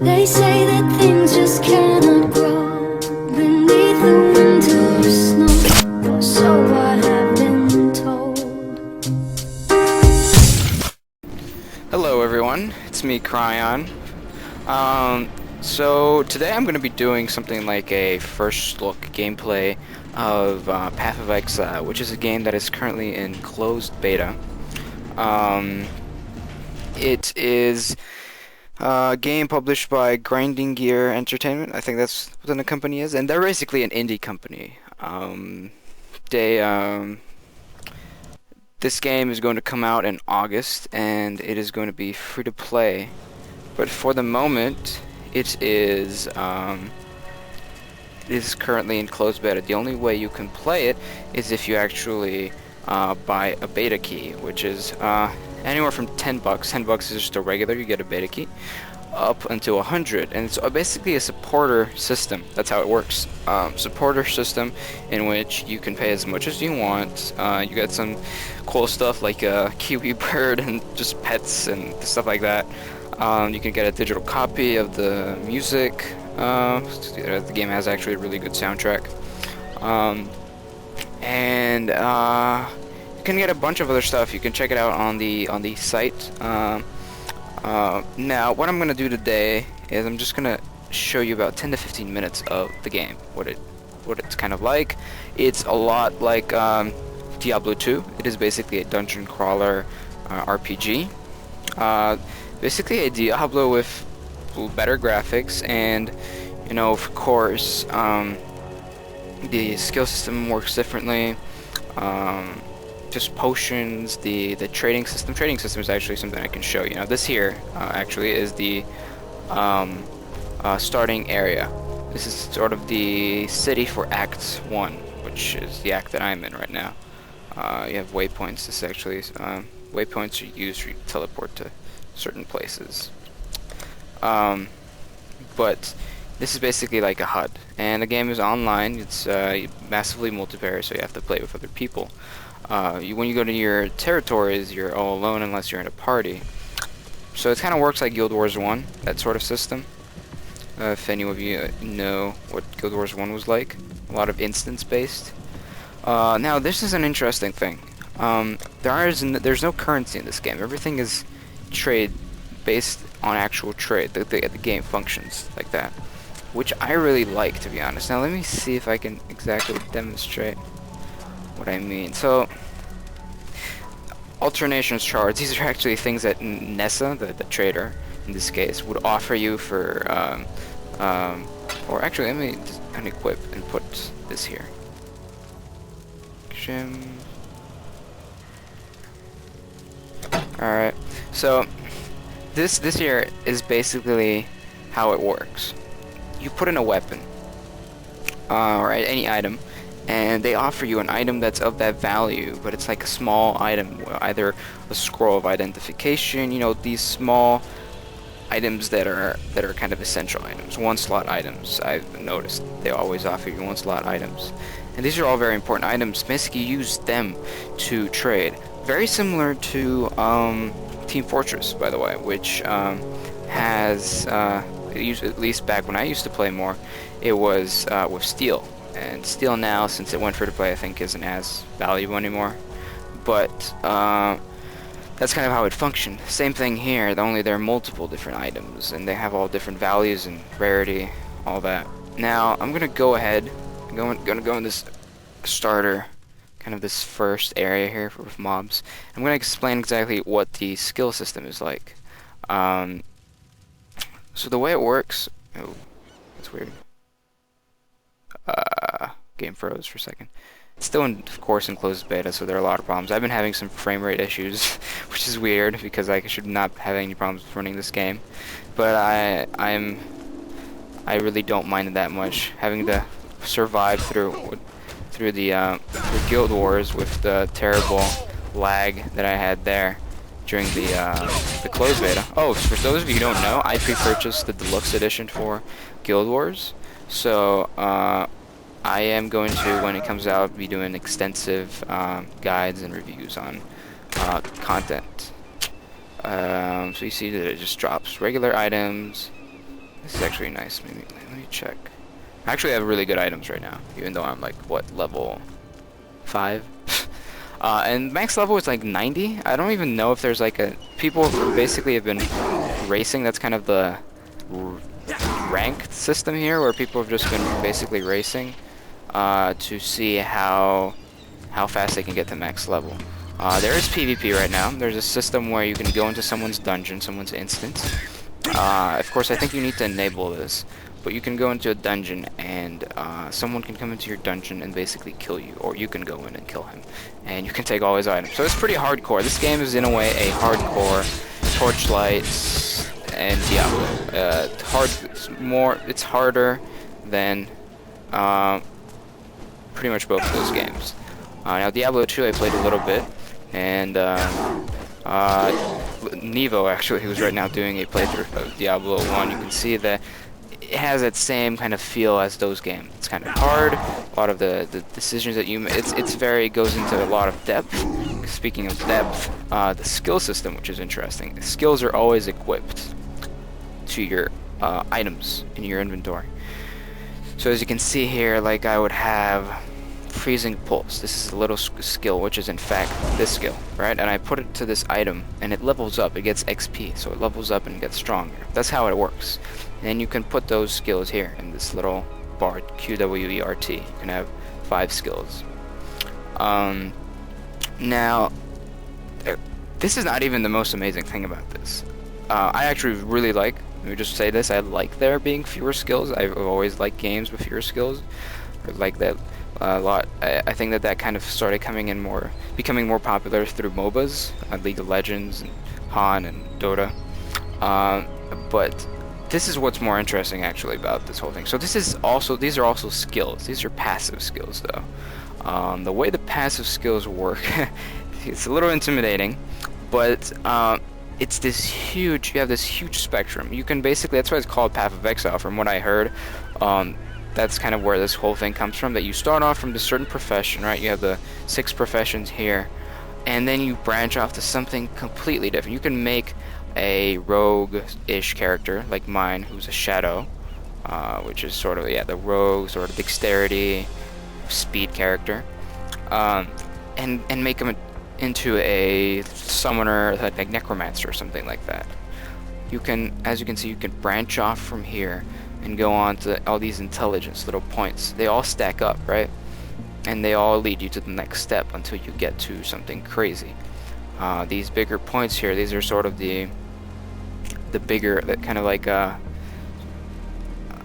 They say that things just cannot grow beneath the winter snow, or so I have been told. Hello everyone, it's me, Krion. So today I'm going to be doing something like a first look gameplay of Path of Exile, which is a game that is currently in closed beta. It is a game published by Grinding Gear Entertainment. I think that's what the company is, and they're basically an indie company. This game is going to come out in August, and it is going to be free to play. But for the moment, it is currently in closed beta. The only way you can play it is if you actually buy a beta key, which is anywhere from $10. $10 is just a regular, you get a beta key, up until 100, and it's basically a supporter system. That's how it works. Supporter system in which you can pay as much as you want. You get some cool stuff like a kiwi bird and just pets and stuff like that. You can get a digital copy of the music. The game has actually a really good soundtrack. And you can get a bunch of other stuff. You can check it out on the site. Now, what I'm gonna do today is I'm just gonna show you about 10 to 15 minutes of the game, what it's kind of like. It's a lot like Diablo 2. It is basically a dungeon crawler RPG. Basically a Diablo with better graphics, and you know, of course, the skill system works differently. Just potions, the trading system. Trading system is actually something I can show you. Now this here actually is the starting area. This is sort of the city for Act 1, which is the act that I'm in right now. You have waypoints. This is actually waypoints are used for you to teleport to certain places. But this is basically like a HUD, and the game is online. It's massively multiplayer, so you have to play with other people. When you go to your territories, you're all alone unless you're in a party. So it kind of works like Guild Wars 1, that sort of system. If any of you know what Guild Wars 1 was like. A lot of instance-based. Now, this is an interesting thing. There's no currency in this game. Everything is trade based on actual trade. The game functions like that, which I really like, to be honest. Now, let me see if I can exactly demonstrate what I mean. So, alternations shards, these are actually things that Nessa, the trader in this case, would offer you for or actually let me just unequip and put this here. Alright, so this here is basically how it works. You put in a weapon, or any item, and they offer you an item that's of that value, but it's like a small item, either a scroll of identification, you know, these small items that are kind of essential items, one slot items. I've noticed they always offer you one slot items, and these are all very important items. Basically, you use them to trade. Very similar to Team Fortress, by the way, which has at least back when I used to play more, it was with steel. And steel now, since it went free to play, I think isn't as valuable anymore. But that's kind of how it functioned. Same thing here, only there are multiple different items, and they have all different values and rarity, all that. Now, I'm gonna go ahead. I'm gonna go in this starter, kind of this first area here with mobs. I'm gonna explain exactly what the skill system is like. So the way it works. Oh, that's weird. Game froze for a second. It's still of course in closed beta, so there are a lot of problems. I've been having some frame rate issues, which is weird because I should not have any problems running this game. But I really don't mind it that much, having to survive through the Guild Wars with the terrible lag that I had there during the closed beta. Oh, for those of you who don't know, I pre-purchased the deluxe edition for Guild Wars, so I am going to, when it comes out, be doing extensive guides and reviews on content. So you see that it just drops regular items, This is actually nice. Maybe let me check. I actually have really good items right now, even though I'm like what, level 5? And max level is like 90. I don't even know if there's like a people basically have been racing. That's kind of the ranked system here, where people have just been basically racing to see how fast they can get to max level. There is PvP right now. There's a system where you can go into someone's dungeon, someone's instance. Of course, I think you need to enable this, but you can go into a dungeon and someone can come into your dungeon and basically kill you, or you can go in and kill him, and you can take all his items. So it's pretty hardcore. This game is in a way a hardcore Torchlight and Diablo. It's harder than pretty much both of those games. Now Diablo 2 I played a little bit, and Nevo actually, who's right now doing a playthrough of Diablo 1, you can see that it has that same kind of feel as those games. It's kind of hard. A lot of the decisions that you make, it goes into a lot of depth. Speaking of depth, the skill system, which is interesting. The skills are always equipped to your items in your inventory. So as you can see here, like I would have Freezing Pulse. This is a little skill, which is in fact this skill, right? And I put it to this item, and it levels up. It gets XP, so it levels up and gets stronger. That's how it works. And you can put those skills here in this little bar, QWERT. You can have 5 skills. Now, this is not even the most amazing thing about this. I actually really like, let me just say this, I like there being fewer skills. I've always liked games with fewer skills. I like that a lot. I think that kind of started becoming more popular through MOBAs, League of Legends, and Han, and Dota. But this is what's more interesting actually about this whole thing. So these are also skills. These are passive skills though. The way the passive skills work, it's a little intimidating, but it's this huge. You have this huge spectrum. You can basically, that's why it's called Path of Exile. From what I heard, that's kind of where this whole thing comes from. That you start off from a certain profession, right? You have the 6 professions here, and then you branch off to something completely different. You can make a rogue-ish character like mine, who's a shadow, which is sort of the rogue, sort of dexterity, speed character, and make him into a summoner, like necromancer or something like that. You can, as you can see, you can branch off from here and go on to all these intelligence little points. They all stack up, right? And they all lead you to the next step until you get to something crazy. These bigger points here, these are sort of the bigger, that kind of like I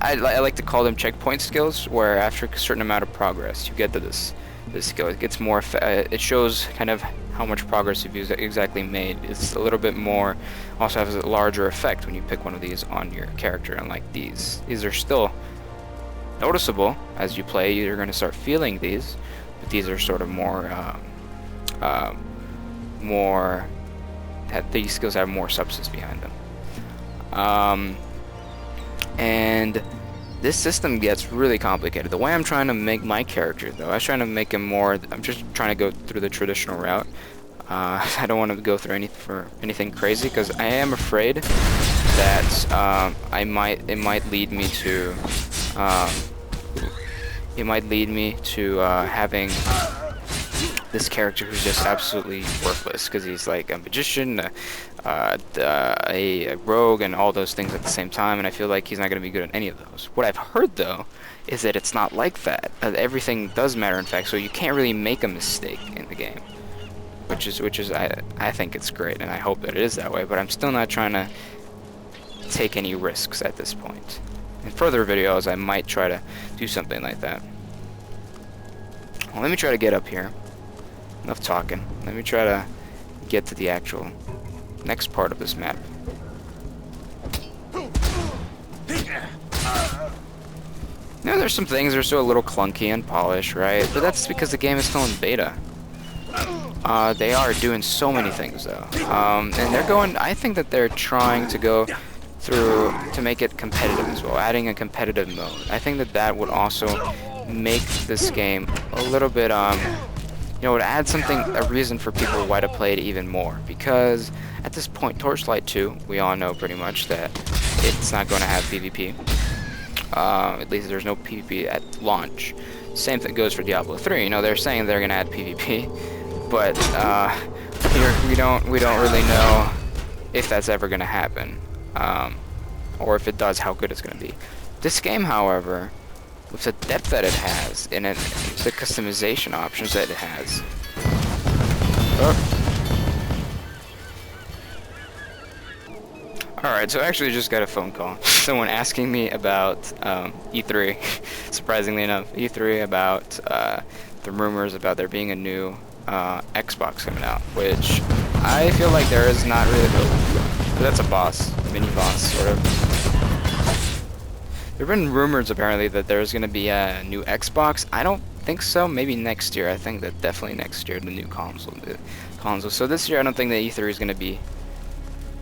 like to call them checkpoint skills, where after a certain amount of progress you get to this skill. It gets more it shows kind of how much progress you've exactly made. It's a little bit more, also has a larger effect when you pick one of these on your character. Unlike these are still noticeable as you play. You're going to start feeling these, but these are sort of these skills have more substance behind them. And this system gets really complicated. The way I'm trying to make my character, though, I was trying to make him more, I'm just trying to go through the traditional route. I don't want to go through anything crazy, because I am afraid that it might lead me to having this character who's just absolutely worthless, because he's like a magician, a rogue, and all those things at the same time, and I feel like he's not going to be good at any of those. What I've heard, though, is that it's not like that. Everything does matter, in fact, so you can't really make a mistake in the game, which is I think it's great, and I hope that it is that way, but I'm still not trying to take any risks at this point. In further videos, I might try to do something like that. Well, let me try to get up here. Enough talking. Let me try to get to the actual next part of this map. Now, there's some things that are still a little clunky and polished, right? But that's because the game is still in beta. They are doing so many things, though. And they're going, I think that they're trying to go through to make it competitive as well, adding a competitive mode. I think that would also make this game a little bit, it would add a reason for people why to play it even more. Because at this point, Torchlight 2, we all know pretty much that it's not going to have PvP. At least there's no PvP at launch. Same thing goes for Diablo 3. You know, they're saying they're going to add PvP, but we don't really know if that's ever going to happen, or if it does, how good it's going to be. This game, however, with the depth that it has, and the customization options that it has. Alright, so I actually just got a phone call. Someone asking me about E3, surprisingly enough. E3, about the rumors about there being a new Xbox coming out, which I feel like there is not really. But that's a boss, mini boss, sort of. There have been rumors apparently that there's going to be a new Xbox. I don't think so. Maybe next year. I think that definitely next year, the new console. So this year, I don't think that E3 is going to be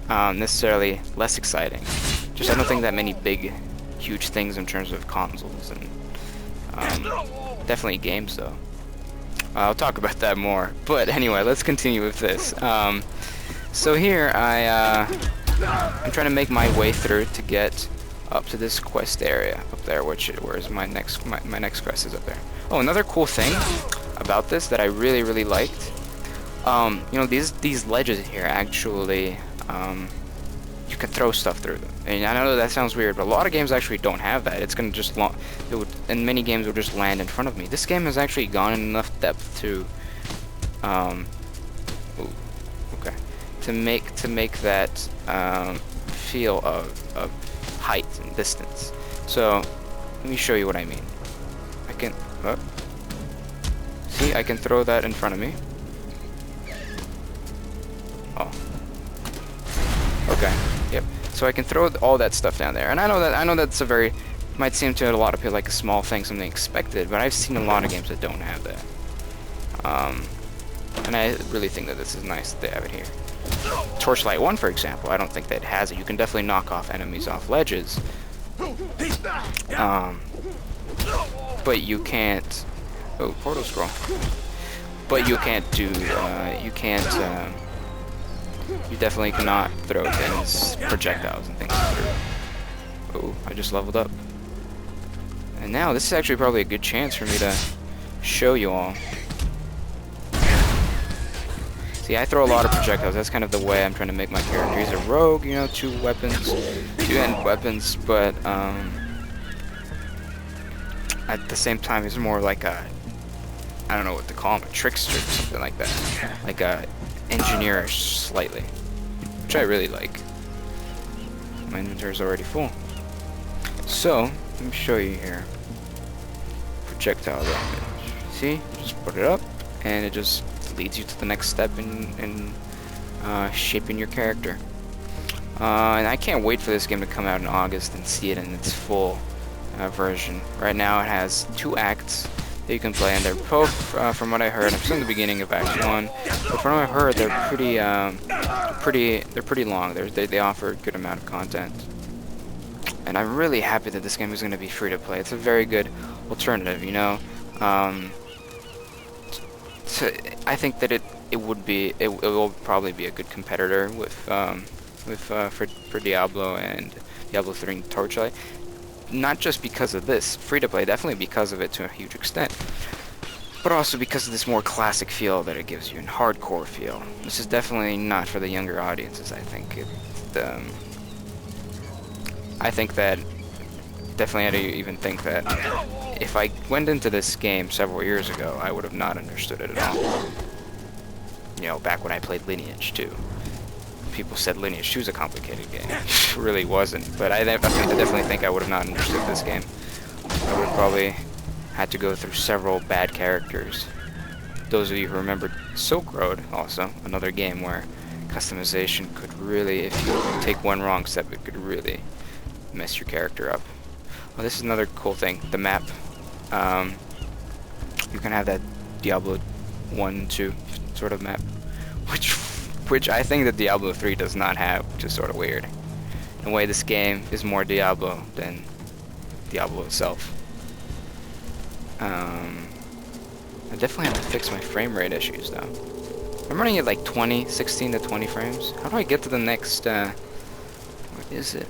necessarily less exciting. Just I don't think that many big, huge things in terms of consoles and definitely games though. I'll talk about that more. But anyway, let's continue with this. So here I'm trying to make my way through to get up to this quest area up there, where's my next quest is up there. Oh, another cool thing about this that I really liked. You know, these ledges here actually. You can throw stuff through them. And I know that sounds weird, but a lot of games actually don't have that. It's gonna just and many games will just land in front of me. This game has actually gone in enough depth to, to make that feel of height and distance. So let me show you what I mean. I can see, I can throw that in front of me. Oh. Okay. Yep. So I can throw all that stuff down there, and I know that's a very, might seem to a lot of people like a small thing, something expected, but I've seen a lot of games that don't have that. And I really think that this is nice that they have it here. Torchlight 1, for example, I don't think that it has it. You can definitely knock off enemies off ledges, but you can't. Oh, portal scroll. But you can't do. You definitely cannot throw things, projectiles and things through. Oh, I just leveled up. And now this is actually probably a good chance for me to show you all. See, I throw a lot of projectiles. That's kind of the way I'm trying to make my character. He's a rogue, you know, two end weapons, but at the same time, he's more like a, I don't know what to call him, a trickster or something like that. Like a engineerish slightly, which I really like. My inventory's already full. So, let me show you here. Projectile damage. See? Just put it up, and it just leads you to the next step in shaping your character. And I can't wait for this game to come out in August and see it in its full version. Right now it has 2 acts that you can play, and they're both, from what I heard, I'm still in the beginning of Act 1, but from what I heard, they're pretty long. They offer a good amount of content. And I'm really happy that this game is going to be free to play. It's a very good alternative, you know. I think that it will probably be a good competitor for Diablo and Diablo 3 and Torchlight. Not just because of this free to play, definitely because of it to a huge extent, but also because of this more classic feel that it gives you and hardcore feel. This is definitely not for the younger audiences. I think I think that definitely had to even think that if I went into this game several years ago, I would have not understood it at all. You know, back when I played Lineage 2. People said Lineage 2 is a complicated game. It really wasn't, but I definitely think I would have not understood this game. I would have probably had to go through several bad characters. Those of you who remember Silk Road, also, another game where customization could really, if you take one wrong step, it could really mess your character up. Well, this is another cool thing, the map. You can have that Diablo 1, 2 sort of map, which I think that Diablo 3 does not have, which is sort of weird. In a way, this game is more Diablo than Diablo itself. I definitely have to fix my frame rate issues, though. I'm running at like 16 to 20 frames. How do I get to the next, what is it?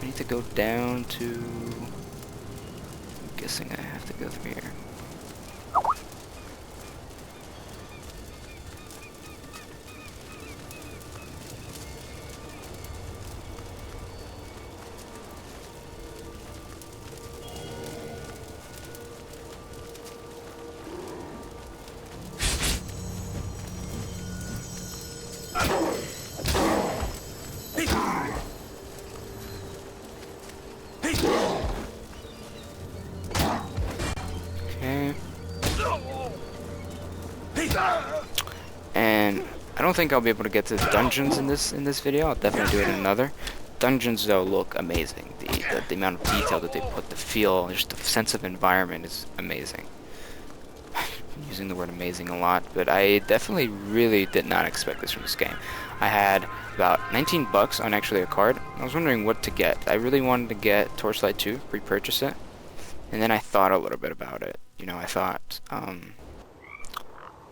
I need to go down to... I'm guessing I have to go through here. Okay. And I don't think I'll be able to get to the dungeons in this video. I'll definitely do it in another. Dungeons though look amazing. The amount of detail that they put, the feel, just the sense of environment is amazing. I'm using the word amazing a lot, but I definitely really did not expect this from this game. I had about 19 bucks on actually a card. I was wondering what to get. I really wanted to get Torchlight 2, repurchase it, and then I thought a little bit about it. You know, I thought,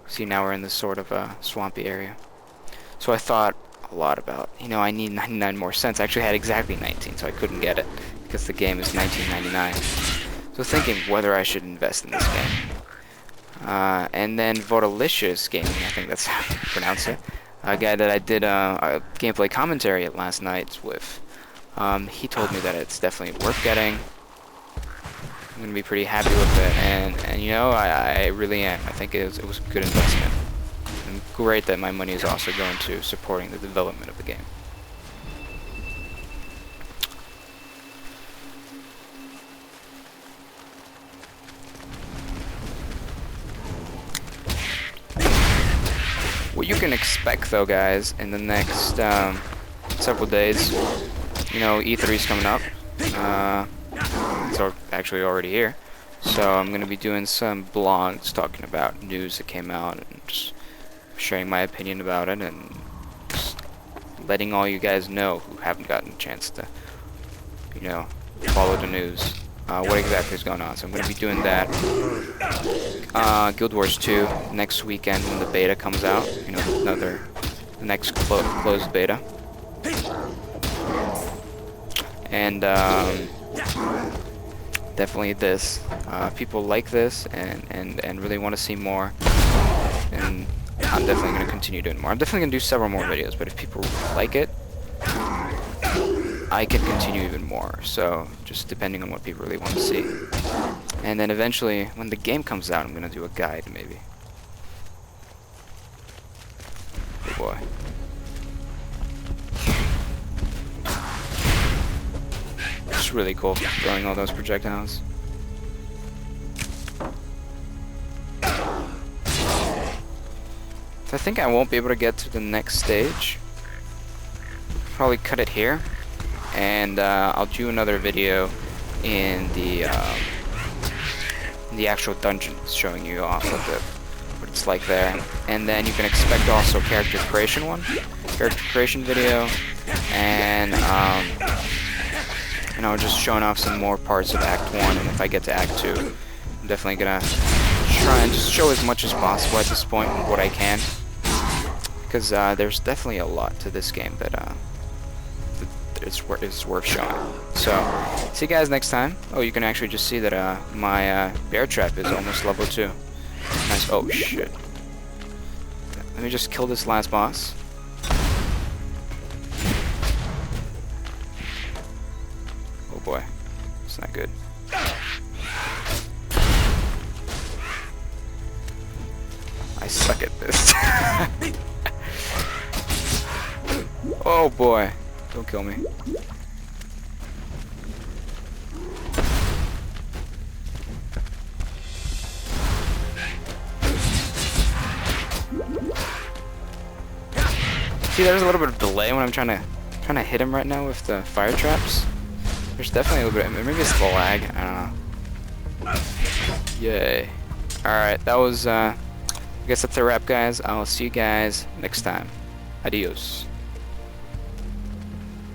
see, now we're in this sort of swampy area. So I thought a lot about, you know, I need 99 more cents. I actually had exactly 19, so I couldn't get it because the game is $19.99. So thinking whether I should invest in this game. And then Votalicious Gaming, I think that's how you pronounce it. A guy that I did a gameplay commentary at last night with. He told me that it's definitely worth getting. I'm gonna be pretty happy with it, and you know, I really am. I think it was a good investment. And great that my money is also going to supporting the development of the game. What you can expect though, guys, in the next several days, you know, E3 is coming up. It's actually already here. So I'm going to be doing some blogs talking about news that came out and just sharing my opinion about it and just letting all you guys know who haven't gotten a chance to, you know, follow the news. What exactly is going on. So I'm going to be doing that. Guild Wars 2 next weekend when the beta comes out. You know, the next closed beta. And definitely this. People like this and really want to see more. And I'm definitely going to continue doing more. I'm definitely going to do several more videos, but if people like it, I can continue even more, so just depending on what people really want to see. And then eventually, when the game comes out, I'm going to do a guide, maybe. Oh boy. It's really cool, throwing all those projectiles. So I think I won't be able to get to the next stage. Probably cut it here. And I'll do another video in the actual dungeons, showing you off of what it's like there. And then you can expect also character creation video, and you know, just showing off some more parts of Act 1. And if I get to Act 2, I'm definitely gonna try and just show as much as possible at this point, what I can, because there's definitely a lot to this game that it's worth showing. So, see you guys next time. Oh, you can actually just see that my bear trap is almost level 2. Nice. Oh shit. Let me just kill this last boss. Oh boy, it's not good. I suck at this. Oh boy. Don't kill me. See, there's a little bit of delay when I'm trying to hit him right now with the fire traps. There's definitely a little bit. Maybe it's the lag. I don't know. Yay! All right, that was. I guess that's a wrap, guys. I'll see you guys next time. Adios.